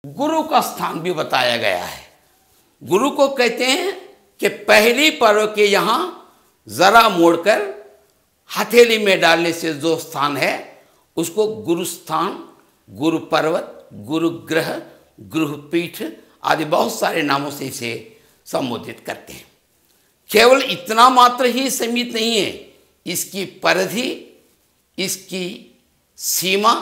गुरु का स्थान भी बताया गया है। गुरु को कहते हैं कि पहली पर्व के यहाँ जरा मोड़कर हथेली में डालने से जो स्थान है उसको गुरु स्थान, गुरु पर्वत, गुरु ग्रह, गुरु पीठ आदि बहुत सारे नामों से इसे संबोधित करते हैं। केवल इतना मात्र ही सीमित नहीं है, इसकी परिधि, इसकी सीमा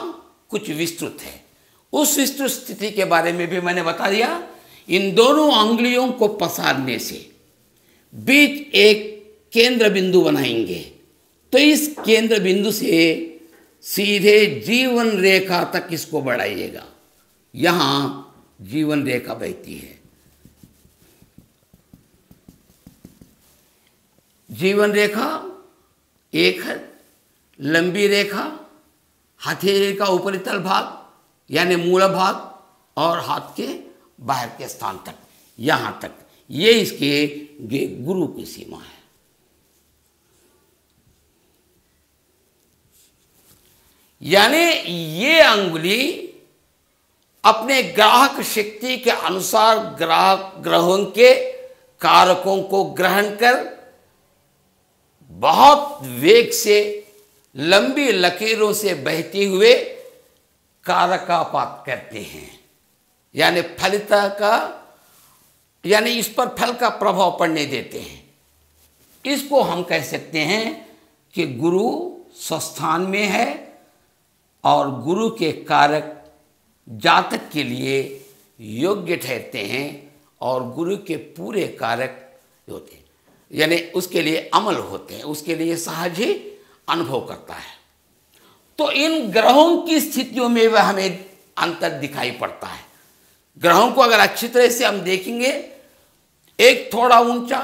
कुछ विस्तृत है। उस विस्तृत स्थिति के बारे में भी मैंने बता दिया। इन दोनों अंगुलियों को पसारने से बीच एक केंद्र बिंदु बनाएंगे तो इस केंद्र बिंदु से सीधे जीवन रेखा तक इसको बढ़ाइएगा। यहां जीवन रेखा बहती है। जीवन रेखा एक है, लंबी रेखा हथेली का ऊपरी तल भाग यानी मूल भाग और हाथ के बाहर के स्थान तक, यहां तक, ये इसके गुरु की सीमा है। यानी ये अंगुली अपने ग्राहक शक्ति के अनुसार ग्रहों के कारकों को ग्रहण कर बहुत वेग से लंबी लकीरों से बहते हुए कारकापात करते हैं, यानी फलिता का, यानी इस पर फल का प्रभाव पड़ने देते हैं। इसको हम कह सकते हैं कि गुरु स्वस्थान में है और गुरु के कारक जातक के लिए योग्य ठहरते हैं और गुरु के पूरे कारक होते हैं, यानी उसके लिए अमल होते हैं, उसके लिए सहज ही अनुभव करता है। तो इन ग्रहों की स्थितियों में वह हमें अंतर दिखाई पड़ता है। ग्रहों को अगर अच्छी तरह से हम देखेंगे, एक थोड़ा ऊंचा,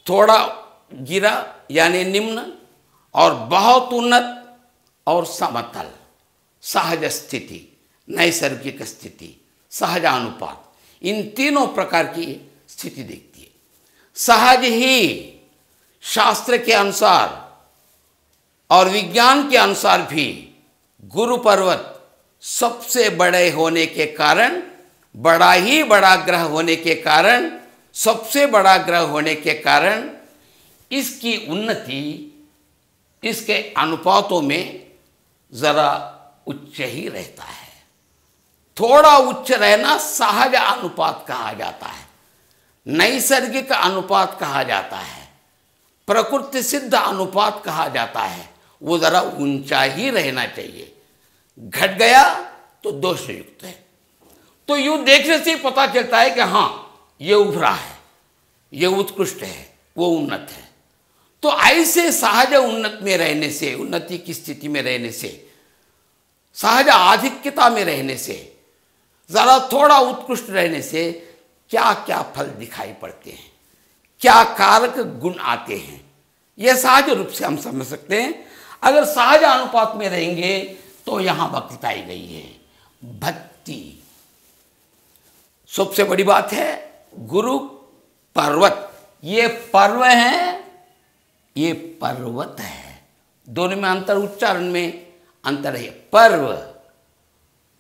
थोड़ा गिरा यानी निम्न, और बहुत उन्नत और समतल, सहज स्थिति, नैसर्गिक स्थिति, सहजानुपात, इन तीनों प्रकार की स्थिति देखती है। सहज ही शास्त्र के अनुसार और विज्ञान के अनुसार भी गुरु पर्वत सबसे बड़े होने के कारण, बड़ा ही बड़ा ग्रह होने के कारण, सबसे बड़ा ग्रह होने के कारण इसकी उन्नति इसके अनुपातों में जरा उच्च ही रहता है। थोड़ा उच्च रहना सहज अनुपात कहा जाता है, नैसर्गिक अनुपात कहा जाता है, प्रकृति सिद्ध अनुपात कहा जाता है। वो जरा ऊंचा ही रहना चाहिए। घट गया तो दोष युक्त है। तो यूं देखने से पता चलता है कि हाँ, ये उभरा है, ये उत्कृष्ट है, वो उन्नत है। तो ऐसे सहज उन्नत में रहने से, उन्नति की स्थिति में रहने से, सहज आधिक्यता में रहने से, जरा थोड़ा उत्कृष्ट रहने से क्या क्या फल दिखाई पड़ते हैं, क्या कारक गुण आते हैं, यह सहज रूप से हम समझ सकते हैं। अगर सहज अनुपात में रहेंगे तो यहां बताई गई है भक्ति। सबसे बड़ी बात है गुरु पर्वत, ये पर्व है, ये पर्वत है। दोनों में अंतर, उच्चारण में अंतर है। पर्व,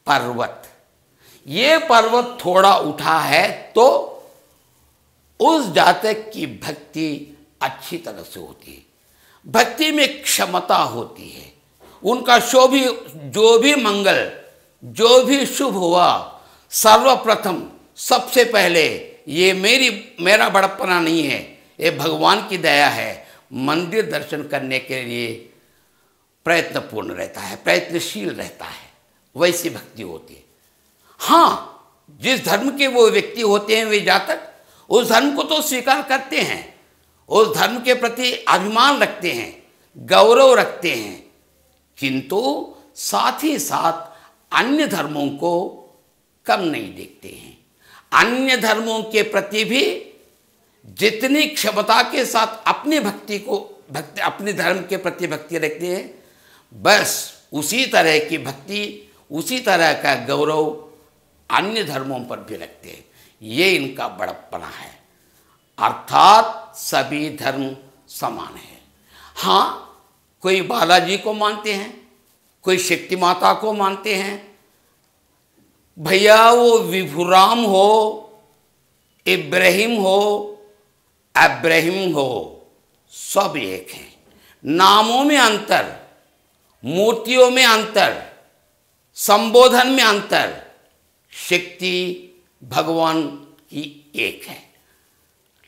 पर्वत, ये पर्वत थोड़ा उठा है तो उस जातक की भक्ति अच्छी तरह से होती है। भक्ति में क्षमता होती है। उनका जो भी मंगल, जो भी शुभ हुआ, सर्वप्रथम सबसे पहले ये मेरा बड़प्पना नहीं है, ये भगवान की दया है। मंदिर दर्शन करने के लिए प्रयत्नपूर्ण रहता है, प्रयत्नशील रहता है, वैसी भक्ति होती है। हाँ, जिस धर्म के वो व्यक्ति होते हैं, वे जातक उस धर्म को तो स्वीकार करते हैं, उस धर्म के प्रति अभिमान रखते हैं, गौरव रखते हैं, किंतु साथ ही साथ अन्य धर्मों को कम नहीं देखते हैं। अन्य धर्मों के प्रति भी जितनी क्षमता के साथ अपनी अपने धर्म के प्रति भक्ति रखते हैं, बस उसी तरह की भक्ति, उसी तरह का गौरव अन्य धर्मों पर भी रखते हैं। ये इनका बड़प्पना है। अर्थात सभी धर्म समान है। हाँ, कोई बालाजी को मानते हैं, कोई शक्ति माता को मानते हैं, भैया वो विभुराम हो, इब्राहिम हो, अब्राहिम हो, सब एक हैं। नामों में अंतर, मूर्तियों में अंतर, संबोधन में अंतर, शक्ति भगवान की एक है।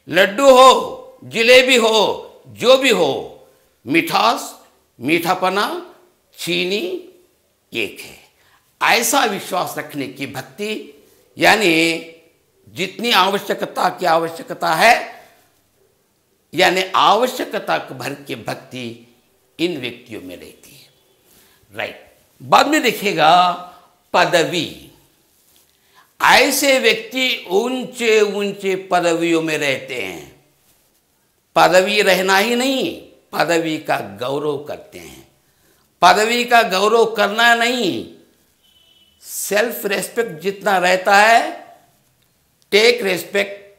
लड्डू हो, जिलेबी हो, जो भी हो, मिठास, मीठापना, चीनी एक है। ऐसा विश्वास रखने की भक्ति, यानी जितनी आवश्यकता की आवश्यकता है, यानी आवश्यकता भर की भक्ति इन व्यक्तियों में रहती है। राइट। बाद में देखिएगा पदवी। ऐसे व्यक्ति ऊंचे ऊंचे पदवियों में रहते हैं। पदवी रहना ही नहीं, पदवी का गौरव करते हैं। पदवी का गौरव करना नहीं, सेल्फ रेस्पेक्ट जितना रहता है, take respect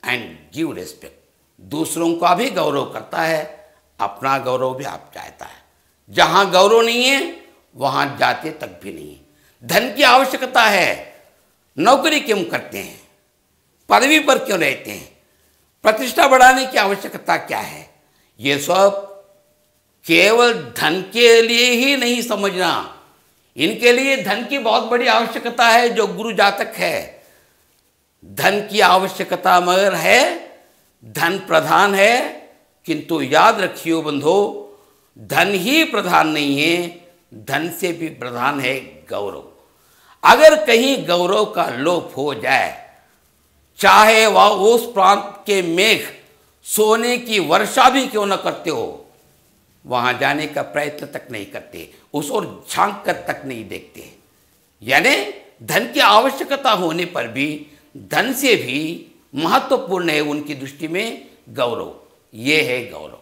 and give respect. दूसरों का भी गौरव करता है, अपना गौरव भी आप चाहता है। जहां गौरव नहीं है वहां जाते तक भी नहीं है। धन की आवश्यकता है, नौकरी क्यों करते हैं, पदवी पर क्यों रहते हैं, प्रतिष्ठा बढ़ाने की आवश्यकता क्या है, ये सब केवल धन के लिए ही नहीं समझना। इनके लिए धन की बहुत बड़ी आवश्यकता है। जो गुरु जातक है, धन की आवश्यकता मगर है, धन प्रधान है, किंतु याद रखियो बंधो, धन ही प्रधान नहीं है, धन से भी प्रधान है गौरव। अगर कहीं गौरव का लोप हो जाए, चाहे वह उस प्रांत के मेघ सोने की वर्षा भी क्यों न करते हो, वहां जाने का प्रयत्न तक नहीं करते, उस ओर झांक कर तक नहीं देखते। यानी धन की आवश्यकता होने पर भी धन से भी महत्वपूर्ण है उनकी दृष्टि में गौरव। ये है गौरव।